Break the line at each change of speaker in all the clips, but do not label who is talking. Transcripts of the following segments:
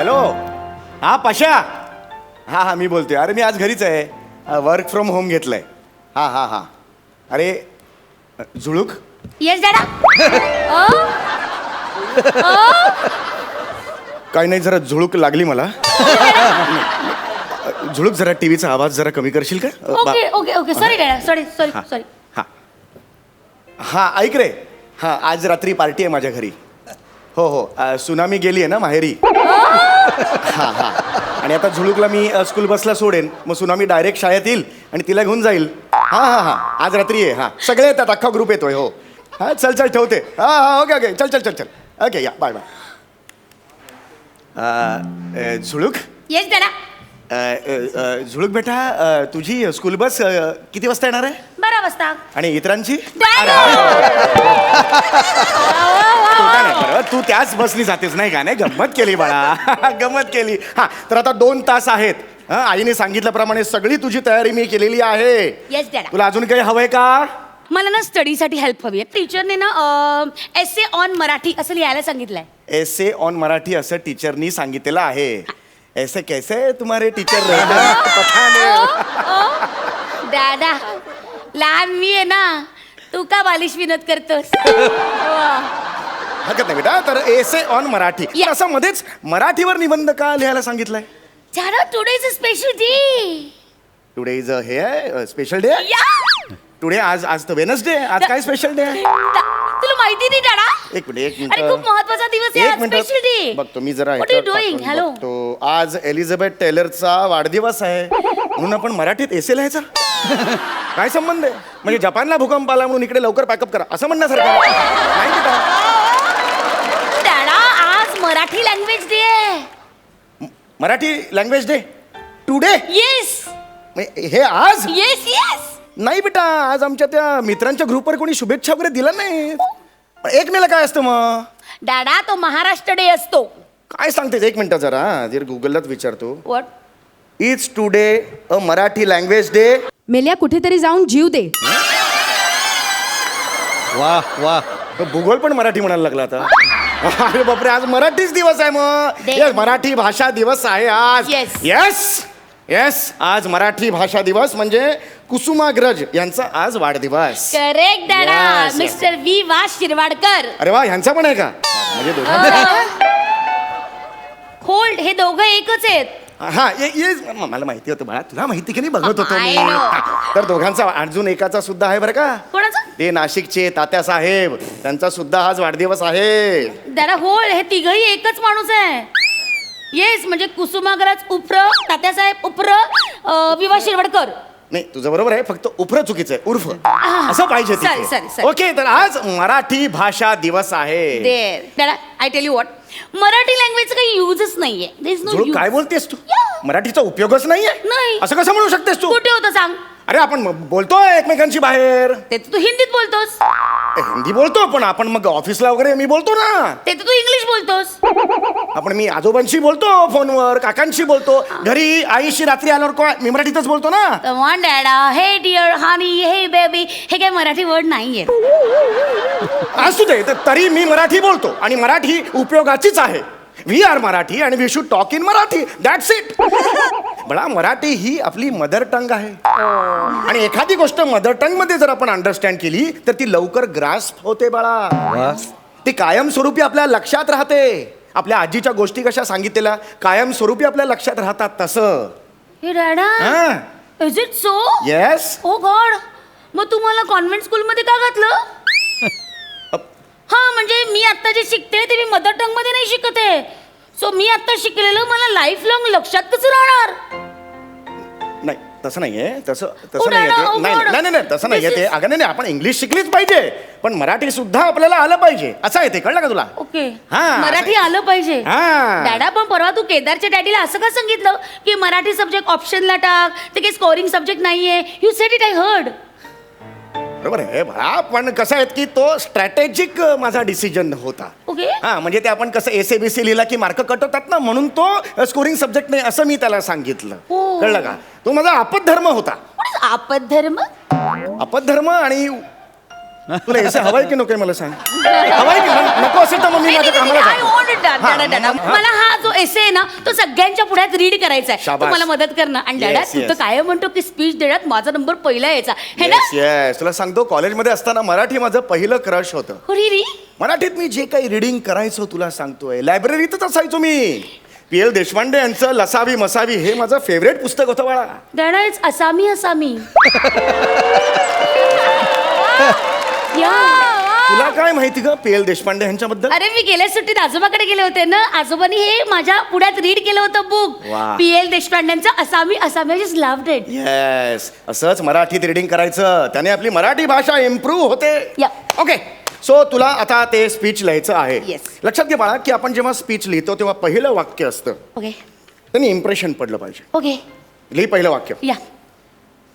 Hello, हा पशा. हा मी बोलतोय. अरे मी आज घरीच आहे, वर्क फ्रॉम होम घेतलंय. हा. अरे झुळूक.
येस डॅडा.
काही नाही, जरा झुळूक लागली मला. झुळूक, जरा टीव्हीचा आवाज जरा कमी करशील का?
ओके ओके ओके सॉरी डॅडा, सॉरी सॉरी सॉरी.
हा ऐक रे. हा, आज रात्री पार्टी आहे माझ्या घरी. हो, सुनामी गेली आहे ना माहेरी. हा आणि आता झुळूकला मी स्कूल बसला सोडेन, मग सुनामी डायरेक्ट शाळेत येईल आणि तिला घेऊन जाईल. हा आज रात्री आहे. हा, सगळे येतात, अख्खा ग्रुप येतोय. हो हा, चल ठेवते. हा ओके चल ओके, या बाय. झुळूक.
येस डॅडा.
झुळूक बेटा, तुझी स्कूल बस किती वाजता येणार आहे?
12 वाजता.
आणि इतरांची?
डॅडा.
तू त्याच बसनी जातेस नाही का? नाही, गंमत केली बाळा. गंमत केली. हा, तर आता 2 तास आहेत. आईने सांगितल्याप्रमाणे सगळी तुझी तयारी मी केलेली आहे.
येस डॅडा.
तुला अजून काही हवंय का?
मला ना स्टडीसाठी हेल्प हवी आहे. टीचरने ना एसे ऑन मराठी असं लिहायला सांगितलंय.
एसे ऑन मराठी असं टीचरनी सांगितलेलं आहे. ऐसे कैसे तुम्हारे टीचर?
डॅडा, लहान मी आहे ना, तू का बालिश विनोद करतोस?
हरकत नाही बेटा. तर एसे ऑन मराठी
Yeah.
असं मध्येच मराठीवर निबंध का लिहायला सांगितलंय?
डॅडा, today is a special day.
Today is हे आहे स्पेशल डे. टुडे आज तर वेनसडे. आज काय स्पेशल डे आहे?
तुला माहिती नाही डॅडा?
एक मिनिट.
अरे खूप महत्वाचा दिवस आहे, स्पेशल डे.
बघतो मी जरा.
What are you doing? Hello.
तो आज एलिझाबेथ टेलरचा वाढदिवस आहे, म्हणून आपण मराठीत एसे लिहायचा. काय संबंध आहे? म्हणजे जपानला भूकंप आला म्हणून इकडे लवकर पॅकअप करा असं म्हणण्यासारखं नाही बेटा.
डॅडा, आज मराठी लँग्वेज डे आहे.
Marathi language day today?
Yes
हे आज?
Yes yes.
नाही बेटा, आज आमच्या त्या मित्रांच्या ग्रुपवर कोणी शुभेच्छा वगैरे दिला नाही. 1 मेला काय असतं मग?
डॅडा, तो महाराष्ट्र डे असतो.
काय सांगतेस? 1 मिनिट जरा जर गुगललाच विचारतो.
What?
Is today a Marathi language day?
मेल्या कुठेतरी जाऊन जीव दे.
वा भूगोल पण मराठी म्हणायला लागला आता. अरे बापरे, आज मराठीच दिवस आहे मग.
Day.
Yes, मराठी भाषा दिवस आहे आज.
Yes.
येस आज मराठी भाषा दिवस, म्हणजे कुसुमाग्रज यांचा आज वाढदिवस.
करेक्ट डॅडा.
Yes, yes.
Mister V Va Shirwadkar.
अरे वा, ह्यांचा पण आहे का? म्हणजे दोघांचा.
होल्ड, हे दोघं एकच आहेत.
हा ये मला माहिती होतं बाळा, तुला माहिती की नाही बघत होतो मी.
I know.
हा, तर दोघांचा अजून एकाचा सुद्धा आहे बरं का.
कोणाचं?
ते नाशिकचे तात्या साहेब, त्यांचा सुद्धा आज वाढदिवस आहे.
डॅडा होल्ड, हे तिघही एकच माणूस आहे. येस, म्हणजे कुसुमाग्रज उप्र, तात्यासाहेब उप्र, विवा शिरवाडकर.
नाही, तुझं बरोबर आहे, फक्त उफर चुकीचं आहे. उर्फ असं पाहिजे
Sorry,
तिथे.
sorry.
ओके, तर आज मराठी भाषा दिवस आहे.
डॅडा, I tell you what, Marathi लँग्वेजचा काही युजच नाहीये. देयर इज नो
झुळूक,
यूज.
काय बोलतेस तू?
Yeah.
मराठीचा उपयोगच नाहीये?
नाही.
असं कसं म्हणू शकतेस तू?
कुठे होतं सांग?
अरे आपण बोलतोय एकमेकांशी बाहेर.
ते तर तू हिंदीत बोलतोस.
हिंदी बोलतो, पण आपण मग ऑफिसला वगैरे मी बोलतो ना.
ते तर तू इंग्लिश बोलतोस.
आपण मी आजोबांशी बोलतो फोनवर, काकांशी बोलतो, घरी आईशी रात्री आल्यावर मी मराठीतच बोलतो ना.
कमॉन डॅडा, हे डिअर, हनी, हे बेबी, हे काय मराठी वर्ड नाहीये.
असू दे, तरी मी मराठी बोलतो आणि मराठी उपयोगाचीच आहे. वी आर मराठी आणि we should talk in Marathi. That's it. बळा, मराठी ही आपली मदर टंग आहे. आणि एखादी गोष्ट मदर टंग मध्ये जर आपण अंडरस्टँड केली तर ती लवकर ग्रास्प होते बाळा. ती कायमस्वरूपी आपल्या लक्षात राहते. आपल्या आजीच्या गोष्टी कशा सांगितलेल्या कायमस्वरूपी आपल्या लक्षात राहतात तसं.
हे डॅडा, is it so?
Yes.
Oh god, मग तुम्हाला कॉन्व्हेंट स्कूल मध्ये का घातलं? हा, म्हणजे मी आता जे शिकते ते मी मदर टंग मध्ये नाही शिकते. सो मी आता शिकलेलं मला लाईफ लॉंग लक्षात कसं राहणार?
नाही, तसं नाहीये. तसं
Oh,
नाही
no, no,
नाही तसं नाहीये ते. अगं नाही, आपण इंग्लिश शिकलीच पाहिजे, पण मराठी सुद्धा आपल्याला आलं पाहिजे असं आहे ते. कळलं का तुला?
ओके,
हा,
मराठी आलं पाहिजे.
हा.
डॅडा, पण परवा तू केदारच्या डॅडीला असं का सांगितलं की मराठी सब्जेक्ट ऑप्शनला टाक, ते काही स्कोरिंग सब्जेक्ट नाहीये? You sed it, I heard.
बरोबर आहे बा, पण कसं आहे की तो स्ट्रॅटेजिक माझा डिसिजन होता.
ओके.
हा, म्हणजे ते आपण कसं एसएबीसी लिहिला की मार्क कट होतात ना, म्हणून तो स्कोरिंग सब्जेक्ट नाही असं मी त्याला सांगितलं.
हो.
कळलं का? तो माझा आपद्धर्म होता.
आपद्धर्म?
आपद्धर्म आणि तुला एसे हवाय की नकोय मला सांग. हवाय की नको असेल तर मग मी माझ्या कामाला
I
जातो.
want it done,
हा,
डॅडा, डॅडा. मला हा जो एसे आहे ना तो सगळ्यांच्या पुढ्यात रीड करायचा आहे. तू
शाबास.
मला मदत कर ना. आणि डॅडा
Yes,
तू तर
yes.
काय म्हणतो की स्पीच देण्यात माझा नंबर पहिला यायचा हे ना.
येस येस तुला सांगतो कॉलेजमध्ये असताना मराठी माझं पहिलं क्रश होतं.
री
मराठीत मी जे काही रिडिंग करायचो तुला सांगतोय लायब्ररीतच असायचो मी. पी.एल. देशपांडे यांचं लसावी मसावी हे माझं फेवरेट पुस्तक होतं बाळा.
डॅडा इट्स असामी असामी. या
तुला काय माहिती ग पी.एल. देशपांडे यांच्याबद्दल?
अरे मी गेल्या सुट्टीत आजोबाकडे गेले होते ना. आजोबांनी हे माझ्या पुढ्यात रीड केलं होतं बुक.
वा.
पी.एल. देशपांडेंचं Asami Asami. Just loved it.
Yes असंच मराठीत रिडिंग करायचं त्याने आपली मराठी भाषा इम्प्रूव्ह होते.
Yeah.
ओके सो तुला आता ते स्पीच लिहायचं आहे.
Yes.
लक्षात घे बाळा की आपण जेव्हा स्पीच लिहितो तेव्हा पहिलं वाक्य असतं
ओके
त्यांनी इम्प्रेशन पडलं पाहिजे.
ओके
लिही पहिलं वाक्य.
या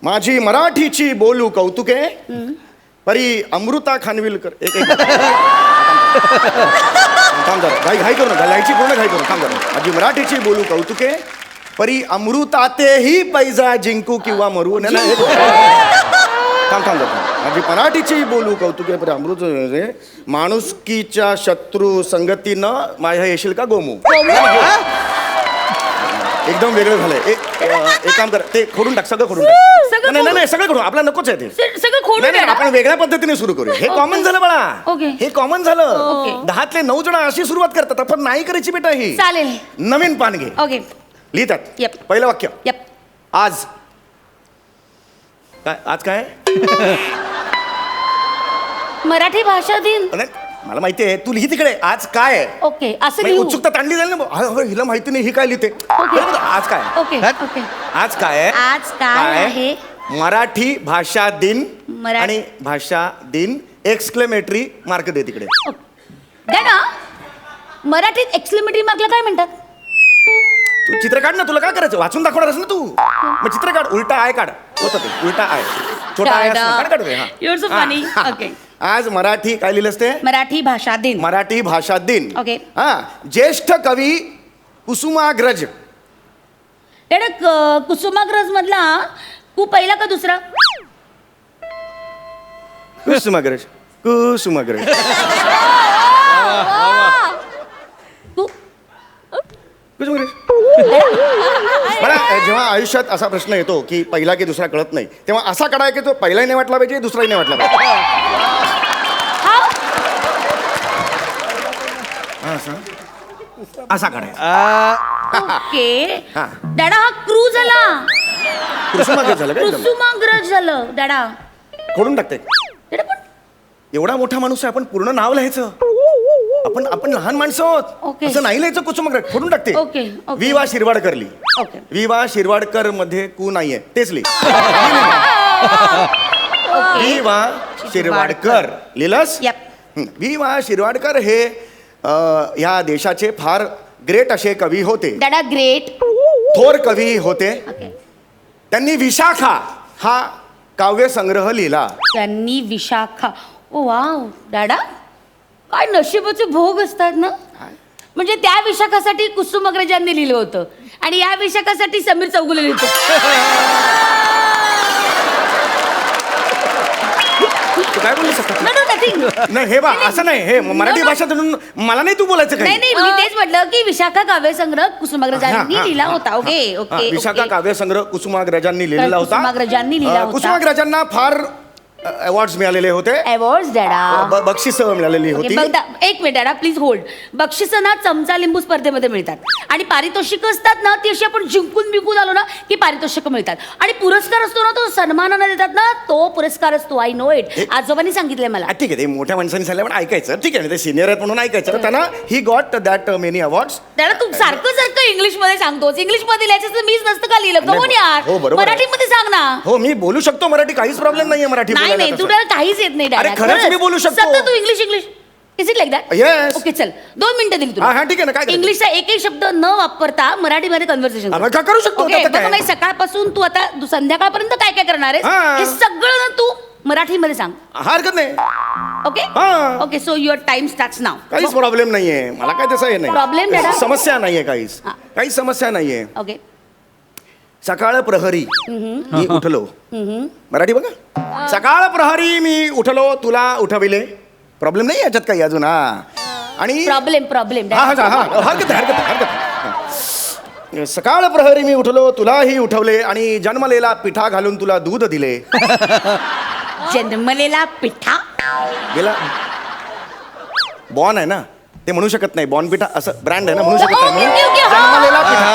माझी मराठीची बोलू कौतुके परी अमृता खानविलकर. एक एक थांब जरा घाई घाई करू नका लिहायची पूर्ण घाई करू थांब जरा. माझी मराठीची बोलू कौतुके परी अमृतातेही पैजा जिंकू किंवा मरू. नाही, नाही, थांब थांब जरा. माझी मराठीची बोलू कौतुके परी अमृत माणुसकीच्या शत्रू संगतीनं माझ्या येशील का गोमू. एकदम वेगळं झालंय. एक काम कर ते खोडून टाक सगळं खोडून टाक.
सगळं
नाही नाही सगळं खोडून आपला नकोच आहे ते.
सगळं खोडून
नाही, नाही,
द्या ना.
आपण वेगळ्या पद्धतीने सुरू करू. हे कॉमन झालं बाळा.
Okay.
हे कॉमन झालं.
Okay.
10तले 9 जण अशी सुरुवात करतात आपण नाही करायची बेटा ही.
चालेल.
नवीन पान घे
ओके
लिहितात.
Yep.
पहिलं वाक्य
यप
आज काय आज काय
मराठी भाषा दिन.
नाही, मला माहिती आहे तू लिही तिकडे आज काय आहे.
ओके असं
म्हणजे
लिहू.
उत्सुकता ताणली जाईल ना. हिला माहिती नाही ही काय लिहिते. बरोबर, आज काय
ओके ओके
आज काय आहे?
आज काय आहे?
मराठी भाषा दिन
मरा-
आणि भाषा दिन एक्सक्लेमेटरी मार्क दे तिकडे.
द्या ना. मराठीत एक्सक्लेमेटरी मार्कला काय म्हणतात?
तू चित्र काढ ना तुला काय करायचं वाचून दाखवणारच ना तू. मग चित्र काढ उलटा आय काढ होतं ते उलटा आय छोटा आय असतो. काढ काढ ते, हा.
You're so funny.
हा, हा.
Okay.
आज मराठी काय लिहिलंस ते
मराठी भाषा दिन.
मराठी भाषा दिन.
Okay.
हा ज्येष्ठ कवी कुसुमाग्रज.
डॅडा कुसुमाग्रज मधला कु पहिला का दुसरा?
कुसुमाग्रज कुसुमाग्रज
कु-
कुसुमाग्रज. मला जेव्हा आयुष्यात असा प्रश्न येतो की पहिला की दुसरा कळत नाही तेव्हा असा काढाय की तो पहिलाही नाही वाटला पाहिजे दुसराही नाही वाटला पाहिजे.
हा?
हा, असा काढायचा.
ओके
हा.
डॅडा हा क्रू झाला.
कुसुमाग्रज झालं काय एकदम?
कुसुमाग्रज झालं डॅडा.
खोडून टाकते.
डॅडा पण
एवढा मोठा माणूस आहे आपण पूर्ण नाव लिहायचं. आपण लहान माणसं आहोत.
Okay.
असं नाही लिहायचं कुसुमाग्रज खोडून टाकते.
Okay, okay.
वि वा शिरवाडकर लिही.
ओके
वि वा शिरवाडकर मध्ये कु नाहीये तेच लिही. वि वा शिरवाडकर लिहिलंस.
Yep.
वि वा शिरवाडकर हे ह्या देशाचे फार ग्रेट असे कवी होते.
डॅडा ग्रेट.
थोर कवी होते.
ओके
त्यांनी विशाखा हा काव्यसंग्रह लिहिला.
त्यांनी विशाखा. ओ वाव डॅडा काय नशिबाचे भोग असतात ना. म्हणजे त्या विशाखासाठी कुसुमाग्रजांनी लिहिलं होतं आणि या विशाखासाठी समीर चौगुले लिहितो.
तू काय बोलू शकत
No, no, nothing.
नाही हे बा असं नाही हे मराठी भाषा म्हणून मला नाही तू बोलायचं
नाही
काही.
नाही मी तेच म्हटलं की विशाखा काव्यसंग्रह कुसुमाग्रजांनी
हा, हा,
लिहिला
हा,
होता. ओके
हा,
ओके
विशाखा
ओके.
काव्यसंग्रह कुसुमाग्रजांनी लिहिलेला होता.
कुसुमाग्रजांनी लिहिला होता.
कुसुमाग्रजांना फार अवॉर्ड्स मिळालेले होते.
अवॉर्ड्स डॅडा.
बक्षीस मिळालेली
ओके,
होती.
बघा एक मिनिट डॅडा प्लीज होल्ड. बक्षिसं ना चमचा लिंबू स्पर्धेमध्ये मिळतात आणि पारितोषिक असतात ना ती अशी आपण जिंकून बिंकून आलो ना की पारितोषिक मिळतात आणि पुरस्कार असतो ना तो सन्मानानं देतात ना तो पुरस्कार असतो. I know it. आजोबांनी सांगितलंय मला.
ठीक आहे ते मोठ्या माणसांनी सांगितलं पण ऐकायचं. ठीक आहे ते सिनियर आहेत म्हणून ऐकायचं. त्यांना he got that many awards.
डॅडा तू सारखं सारखं इंग्लिश मध्ये सांगतोस. इंग्लिश मध्ये लिहायचं तर मीच नसतं का लिहिलं.
नाही,
कोण यार
हो, बरोबर आहे.
मराठीमध्ये सांग ना.
हो मी बोलू शकतो मराठी काहीच प्रॉब्लेम नाहीये मराठी
नाही
बोलायला
नाही
तसं.
तुला काहीच येत नाही
अरे,
डॅडा.
खरंच मी बोलू शकतो.
सतत तू English English. Is it like that?
Yes.
Okay चल 2 मिनिटं दिली
हा, हा, ठीक आहे ना, काय करायचं?
इंग्लिशचा एकही शब्द न वापरता मराठीमध्ये कन्व्हर्सेशन
हा, मग का करू शकतो, त्याचं काय?
नाही सकाळपासून तू आता संध्याकाळपर्यंत काय काय करणार
हा.
आहेस हे सगळं ना तू मराठीमध्ये सांग.
हरकत नाही
ओके
हा.
Okay so your time starts now.
काहीच प्रॉब्लेम नाहीये मला काय तसं हे नाही.
Problem नाही ना?
समस्या नाहीये काहीच
हा.
काहीच समस्या नाहीये.
ओके
सकाळ प्रहरी मी उठलो. मराठी बघा. सकाळ प्रहरी मी उठलो तुला उठविले. प्रॉब्लेम नाही याच्यात काही अजून. हा आणि
प्रॉब्लेम
हा हा हा हरकत आहे, हरकत आहे. सकाळ प्रहरी मी उठलो तुलाही उठवले आणि जन्मलेला पिठा घालून तुला दूध दिले.
जन्मलेला पिठा.
गेला बॉन आहे ना ते म्हणू शकत नाही. बॉन पिठा असं ब्रँड आहे ना म्हणू शकत नाही. म्हणून जन्मलेला पिठा.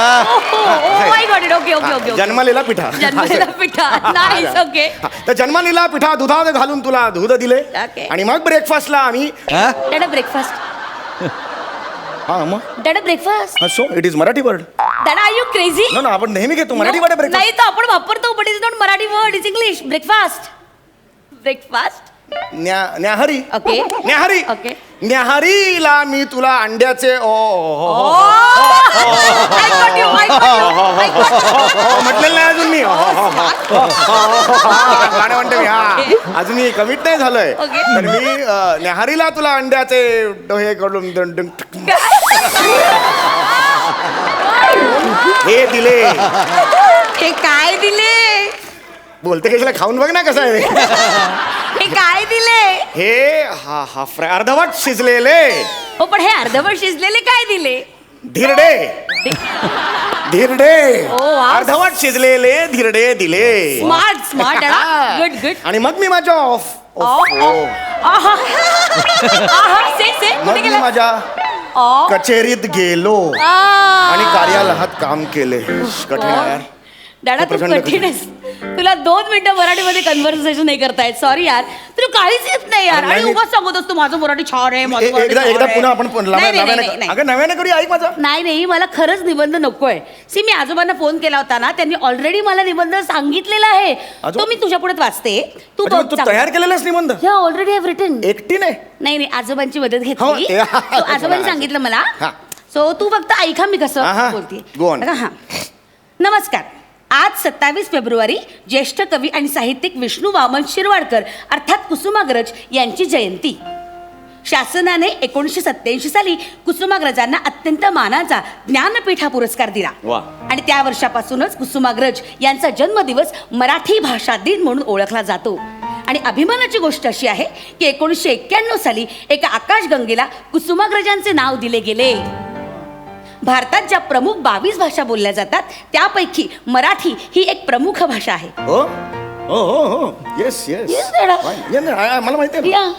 जन्मलेला पिठा.
जन्मलेला पिठा. नाईस. ओके.
तर जन्मलेला पिठा दुधात घालून तुला दूध दिले.
Okay.
आणि मग ब्रेकफास्टला आम्ही
डॅडा ब्रेकफास्ट.
हा मग
डॅडा breakfast.
So it is Marathi word.
डॅडा आर यू क्रेझी?
ना आपण नेहमी घेतो मराठी वर्ड ब्रेकफास्ट.
नाही तर आपण वापरतो but is not Marathi word, is English. Breakfast. Breakfast.
न्याहारी.
ओके.
न्याहारी.
ओके.
न्याहारीला मी तुला अंड्याचे म्हटलेलं नाही अजून मी. गाणं म्हणते मी. हा अजून मी कमिट नाही झालोय.
Okay.
तर मी न्याहारीला तुला अंड्याचे हे कडून हे दिले.
हे काय दिले?
बोलते कशाला खाऊन बघ ना कसं आहे.
हे काय दिले?
हे हा हा फ्राय अर्धवट शिजलेले.
हो पण हे अर्धवट शिजलेले काय दिले?
धिरडे. धिरडे.
Oh, wow.
अर्धवट शिजलेले धिरडे दिले.
Smart smart. Good good.
आणि मग मी माझ्या मग मी माझ्या कचेरीत गेलो आणि कार्यालयात काम केले. कठीण आहे यार.
दादा तू
प्रचंड
कठीण आहेस. तुला 2 मिनिटं मराठीमध्ये कन्व्हर्सेशन नाही करतायत. सॉरी यार, तुला काहीच येत नाही यार. आणि उगाच सांगत असतो माझं मराठी छान आहे, माझं मराठी छान
एकदा
आहे.
पुन्हा आपण
नाही,
अगं नव्याने करूया. ऐक माझा.
नाही मला खरंच निबंध नकोय. सी मी आजोबांना फोन केला होता ना, त्यांनी ऑलरेडी मला निबंध सांगितलेला आहे. तो मी तुझ्या पुढे वाचते. तू
अच्छा, तू तयार केलेलास निबंध
ऑलरेडी हॅव रिटन.
एकटीने.
नाही आजोबांची मदत
हो,
घेतली.
ते-
So, आजोबांनी सांगितलं मला.
हा.
सो तू फक्त ऐका मी
हा,
कसं बोलते.
go on.
हा. नमस्कार. आज 27 फेब्रुवारी ज्येष्ठ कवी आणि साहित्यिक विष्णू वामन शिरवाडकर अर्थात कुसुमाग्रज यांची जयंती. शासनाने 1987 साली कुसुमाग्रजांना अत्यंत मानाचा ज्ञानपीठ हा पुरस्कार दिला.
वा.
आणि त्या वर्षापासूनच कुसुमाग्रज यांचा जन्मदिवस मराठी भाषा दिन म्हणून ओळखला जातो. आणि अभिमानाची गोष्ट अशी आहे की 1991 साली एका आकाशगंगेला कुसुमाग्रजांचे नाव दिले गेले. भारतात ज्या प्रमुख 22 भाषा बोलल्या जातात त्यापैकी मराठी ही एक प्रमुख भाषा आहे.
हो हो हो हो येस येस. मला माहिती आहे.
या.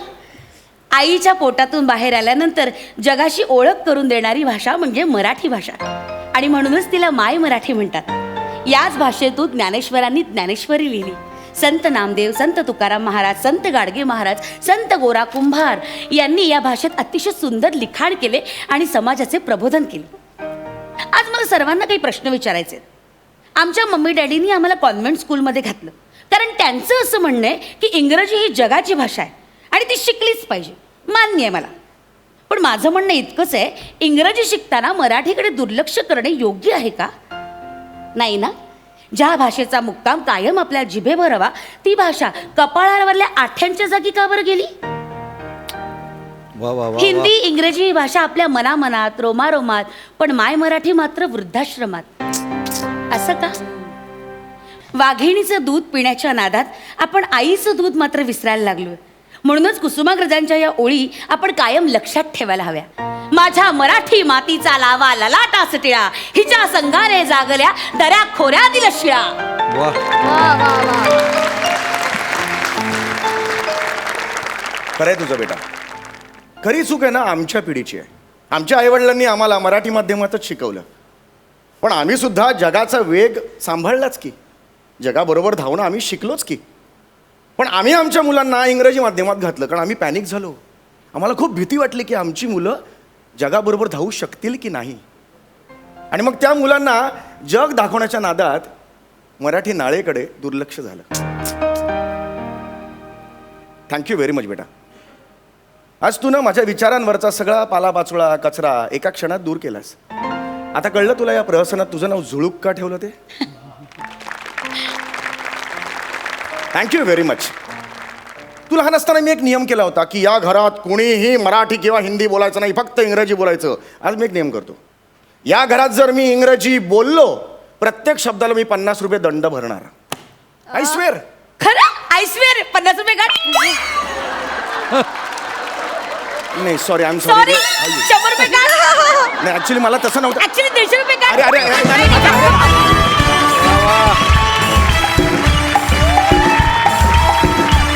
आईच्या पोटातून बाहेर आल्यानंतर जगाशी ओळख करून देणारी भाषा म्हणजे मराठी भाषा. आणि म्हणूनच तिला माय मराठी म्हणतात. याच भाषेतून ज्ञानेश्वरांनी ज्ञानेश्वरी लिहिली. संत नामदेव, संत तुकाराम महाराज, संत गाडगे महाराज, संत गोरा कुंभार यांनी या भाषेत अतिशय सुंदर लिखाण केले आणि समाजाचे प्रबोधन केले. आज मला सर्वांना काही प्रश्न विचारायचे. आमच्या मम्मी डॅडीनी आम्हाला कॉन्व्हेंट स्कूलमध्ये घातलं कारण त्यांचं असं म्हणणं आहे की इंग्रजी ही जगाची भाषा आहे आणि ती शिकलीच पाहिजे. मान्य आहे मला. पण माझं म्हणणं इतकंच आहे, इंग्रजी शिकताना मराठीकडे दुर्लक्ष करणे योग्य आहे का? नाही ना. ज्या भाषेचा मुक्काम कायम आपल्या जिभेवर हवा ती भाषा कपाळावरल्या आठ्यांच्या जागी का बरं गेली? हिंदी इंग्रजी ही भाषा आपल्या मनामनात रोमारोमात, पण माय मराठी मात्र वृद्धाश्रमात. असं का? वाघिणीचं दूध पिण्याच्या नादात आपण आईचं दूध मात्र विसरायला लागलोय. म्हणूनच कुसुमाग्रजांच्या या ओळी आपण कायम लक्षात ठेवायला हव्या. माझ्या मराठी मातीचा लावा ललाटा सटिळा, हिच्या संघाने जागल्या दऱ्या खोऱ्यातील शिळा.
खरंय तुझं बेटा. खरी चूक आहे ना आमच्या पिढीची आहे. आमच्या आईवडिलांनी आम्हाला मराठी माध्यमातच शिकवलं, पण आम्ही सुद्धा जगाचा वेग सांभाळलाच की. जगाबरोबर धावणं आम्ही शिकलोच की. पण आम्ही आमच्या मुलांना इंग्रजी माध्यमात घातलं कारण आम्ही पॅनिक झालो. आम्हाला खूप भीती वाटली की आमची मुलं जगाबरोबर धावू शकतील की नाही. आणि मग त्या मुलांना जग दाखवण्याच्या नादात मराठी नाळेकडे दुर्लक्ष झालं. थँक्यू व्हेरी मच बेटा. आज तू ना माझ्या विचारांवरचा सगळा पालापाचोळा कचरा एका क्षणात दूर केलास. आता कळलं तुला या प्रहसनात तुझं नाव झुळूक का ठेवलं ते? Thank you very much. तू लहान असताना मी एक नियम केला होता की या घरात कोणीही मराठी किंवा हिंदी बोलायचं नाही, फक्त इंग्रजी बोलायचं. आज मी एक नियम करतो. या घरात जर मी इंग्रजी बोललो प्रत्येक शब्दाला मी 50 रुपये दंड भरणार. I swear.
खरं आय स्वेअर 50 रुपये काढ.
नाही sorry, I am
sorry
sorry.
100 रुपये काढ.
नाही ऍक्च्युली मला तसं नव्हतं.
ऍक्च्युली 150 रुपये काढ.
अरे, अरे, अरे, नाही, नाही,